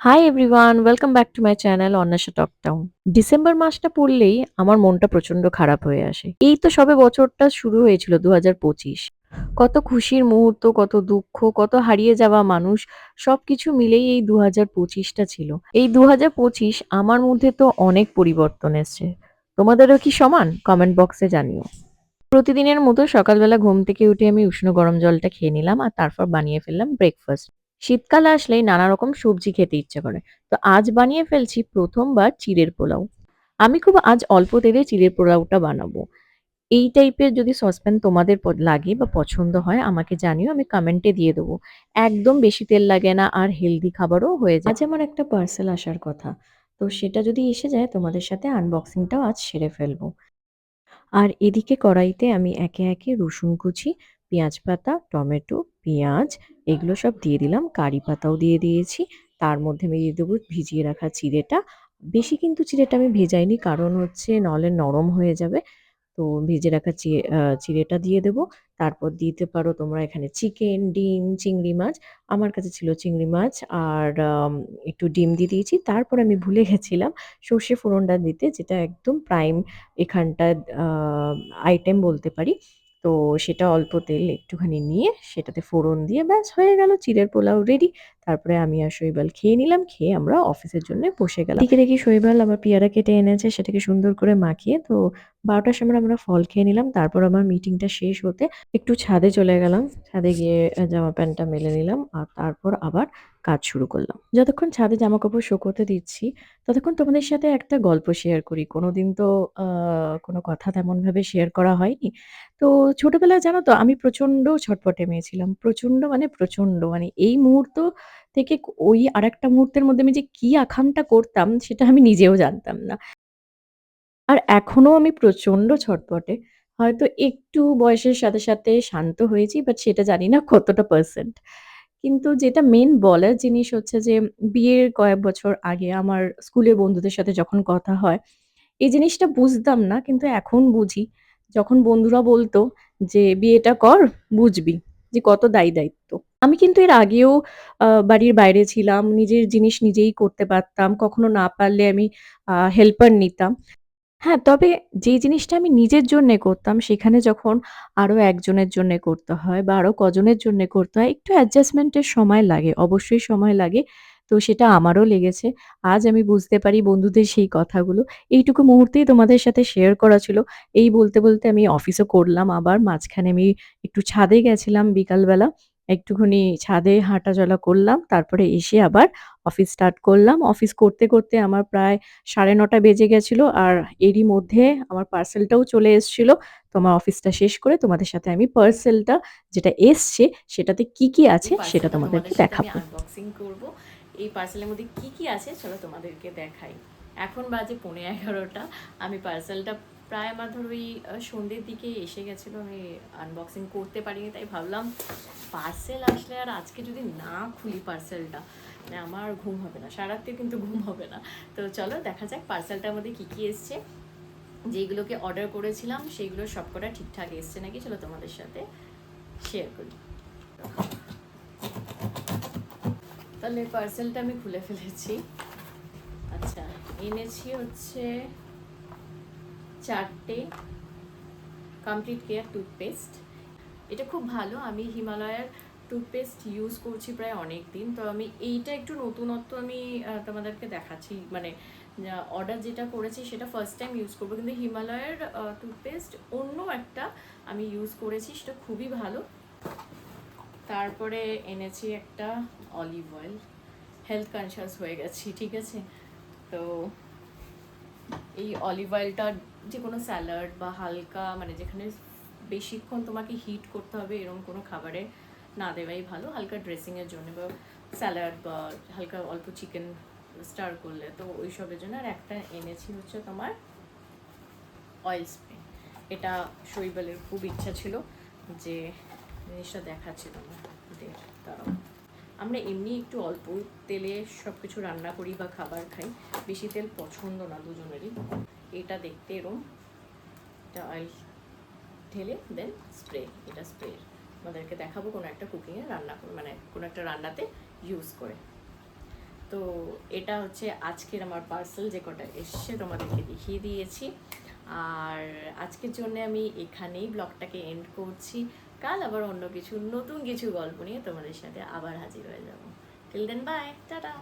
Hi everyone, welcome back to my channel Anwesha talk town. December মাসটা পড়লেই আমার মনটা প্রচন্ড খারাপ হয়ে আসে। এই তো সবে বছরটা শুরু হয়েছিল ২০২৫। কত খুশির মুহূর্ত, কত দুঃখ, কত হারিয়ে যাওয়া মানুষ সবকিছু মিলেই এই ২০২৫টা ছিল। এই ২০২৫ আমার মধ্যে তো অনেক পরিবর্তন এসছে। তোমাদেরও কি সমান? কমেন্ট বক্সে জানিও। প্রতিদিনের মতো সকালবেলা ঘুম থেকে উঠে আমি উষ্ণ গরম জলটা খেয়ে নিলাম আর তারপর বানিয়ে ফেললাম ব্রেকফাস্ট। শীতকাল আসলেই নানা রকম সবজি খেতে ইচ্ছে করে। তো আজ বানিয়ে ফেলছি প্রথমবার চিড়ের পোলাও। আমি খুব আজ অল্প তেলে চিড়ের পোলাওটা বানাবো। এই টাইপের যদি সসপ্যান তোমাদের লাগে বা পছন্দ হয় আমাকে জানিও, আমি কমেন্টে দিয়ে দেবো। একদম বেশি তেল লাগে না আর হেলদি খাবারও হয়ে যায়। আজ আমার একটা পার্সেল আসার কথা, তো সেটা যদি এসে যায় তোমাদের সাথে আনবক্সিংটাও আজ সেরে ফেলবো। আর এদিকে কড়াইতে আমি একে একে রসুন কুচি, পেঁয়াজ পাতা, টমেটো, পেঁয়াজ এগুলো সব দিয়ে দিলাম। কারি পাতাও দিয়ে দিয়েছি। তার মধ্যে আমি দিয়ে দেবো ভিজিয়ে রাখা চিড়েটা। বেশি কিন্তু চিড়েটা আমি ভেজাইনি, কারণ হচ্ছে নাহলে নরম হয়ে যাবে। তো ভেজে রাখা চিড়েটা দিয়ে দেবো। তারপর দিতে পারো তোমরা এখানে চিকেন, ডিম, চিংড়ি মাছ। আমার কাছে ছিল চিংড়ি মাছ আর একটু ডিম দিয়ে দিয়েছি। তারপর আমি ভুলে গেছিলাম সর্ষে ফোড়নটা দিতে, যেটা একদম প্রাইম এখানটার আ আইটেম বলতে পারি। তো সেটা অল্প তেল একটুখানি নিয়ে সেটাতে ফোড়ন দিয়ে ব্যাস হয়ে গেল, চিড়ের পোলাও রেডি। তারপরে আমি আর শৈবাল খেয়ে নিলাম। খেয়ে আমরা অফিসের জন্যে বসে গেলাম। এদিকে দেখি শৈবাল আবার পেয়ারা কেটে এনেছে, সেটাকে সুন্দর করে মাখিয়ে তো ১২টার সময় আমরা ফল খেয়ে নিলাম। তারপর আমার মিটিংটা শেষ হতে একটু ছাদে চলে গেলাম। ছাদে গিয়ে জামা প্যান্টটা মেলে নিলাম। আর তারপর আবার কাজ শুরু করলাম। যতক্ষণ ছাদে জামাকাপড় শুকোতে দিচ্ছি, ততক্ষণ তোমাদের সাথে একটা গল্প শেয়ার করি। কোনোদিন তো আ কোনো কথা তেমনভাবে শেয়ার করা হয়নি। তো ছোটবেলায় জানো তো আমি প্রচন্ড ছটপটে মেয়ে ছিলাম। প্রচন্ড মানে প্রচন্ড। মানে এই মুহূর্ত থেকে ওই আরেকটা মুহূর্তের মধ্যে আমি যে কি আকামটা করতাম সেটা আমি নিজেও জানতাম না। আর এখনো আমি প্রচন্ড ছটপটে। হয়তো একটু বয়সের সাথে, সাথে শান্ত হয়েছি, বাট সেটা জানি না কতটা পারসেন্ট। কিন্তু যেটা মেইন বলার জিনিস হচ্ছে যে, বিয়ের কয়েক বছর আগে আমার স্কুলের বন্ধুদের সাথে যখন কথা হয়, এই জিনিসটা বুঝতাম না, কিন্তু এখন বুঝি। যখন বন্ধুরা বলত যে, "বিয়েটা কর, বুঝবি যে কত দায়ী-দায়িত্ব।" আমি কিন্তু এর আগেও বাড়ির বাইরে ছিলাম। নিজের জিনিস নিজেই করতে পারতাম। কখনো না পারলে আমি হেল্পার নিতাম। হ্যাঁ, তবে যেই জিনিসটা আমি নিজের জন্যে করতাম, সেখানে যখন আরো একজনের জন্যে করতে হয় বা আরো কজনের জন্যে করতে হয়, একটু অ্যাডজাস্টমেন্ট এর সময় লাগে। অবশ্যই সময় লাগে। তো সেটা আমারও লেগেছে। আজ আমি বুঝতে পারি বন্ধুদের সেই কথাগুলো। এইটুকু মুহূর্তেই তোমাদের সাথে শেয়ার করা ছিল। এই বলতে, বলতে আমি অফিসও করলাম আবার। মাঝখানে আমি একটু ছাদে গেছিলাম বিকালবেলা। একটুখানি ছাদে হাঁটাচলা করলাম। তারপরে এসে আবার অফিস স্টার্ট করলাম। অফিস করতে, করতে আমার প্রায় ৯:৩০ বেজে গেছিল। আর এরই মধ্যে আমার পার্সেলটাও চলে এসছিল। তো আমার অফিসটা শেষ করে তোমাদের সাথে আমি পার্সেলটা যেটা এসছে সেটাতে কি, কি এই আছে সেটা পার্সেলটা তোমাদেরকে তোমাদের সাথে আমি দেখাবো। আনবক্সিং করব। এই পার্সেলের মধ্যে কি কি আছে চলো তোমাদেরকে দেখাই। এখন বাজে 11:15। আমি পার্সেলটা প্রায় আমার ধরো ওই সন্ধ্যের দিকে এসে গেছিলো, আমি আনবক্সিং করতে পারিনি, তাই ভাবলাম পার্সেল আসলে আর আজকে যদি না খুলি পার্সেলটা, মানে আমার ঘুম হবে না, সারারাত্রি কিন্তু ঘুম হবে না। তো চলো দেখা যাক পার্সেলটার মধ্যে কি কি এসছে। যেগুলোকে অর্ডার করেছিলাম সেইগুলো সবকটা ঠিকঠাক এসছে নাকি চলো তোমাদের সাথে শেয়ার করি। তাহলে পার্সেলটা আমি খুলে ফেলেছি। আচ্ছা, এনেছি হচ্ছে 4টে কমপ্লিট কেয়ার টুথপেস্ট। এটা খুব ভালো। আমি হিমালয়ার টুথপেস্ট ইউজ করছি প্রায় অনেক দিন। তো আমি এইটা একটু নতুনত্ব আমি তোমাদেরকে দেখাচ্ছি। মানে অর্ডার যেটা করেছি সেটা ফার্স্ট টাইম ইউজ করবো, কিন্তু হিমালয়ের টুথপেস্ট অন্য একটা আমি ইউজ করেছি, সেটা খুবই ভালো। তারপরে এনেছি একটা অলিভ অয়েল। হেলথ কনসিয়াস হয়ে গেছি, ঠিক আছে। তো এই অলিভ অয়েলটা যে কোনো স্যালাড বা হালকা, মানে যেখানে বেশিক্ষণ তোমাকে হিট করতে হবে এরকম কোনো খাবারে না দেওয়াই ভালো। হালকা ড্রেসিংয়ের জন্য বা স্যালাড বা হালকা অল্প চিকেন স্টার করলে, তো ওই সবের জন্য। আর একটা এনেছি হচ্ছে তোমার অয়েল স্প্রে। এটা শৈবালের খুব ইচ্ছা ছিল যে জিনিসটা দেখাচ্ছিল না। দাঁড়াও, আমরা এমনি একটু অল্প তেলে সব কিছু রান্না করি বা খাবার খাই, বেশি তেল পছন্দ না দুজনেরই। এটা দেখতে এরম, এটা অয়েল ঢেলে দেন স্প্রে। এটা স্প্রে আমাদেরকে দেখাবো কোনো একটা কুকিংয়ে রান্না করে, মানে কোনো একটা রান্নাতে ইউজ করে। তো তো এটা হচ্ছে আজকের আমার পার্সেল, যে কটা এসছে তোমাদেরকে দেখিয়ে দিয়েছি। আর আজকের জন্য আমি এখানেই ব্লগটাকে এন্ড করছি। কাল আবার অন্য কিছু নতুন কিছু গল্প নিয়ে তোমাদের সাথে আবার হাজির হয়ে যাব। Till then bye, tata.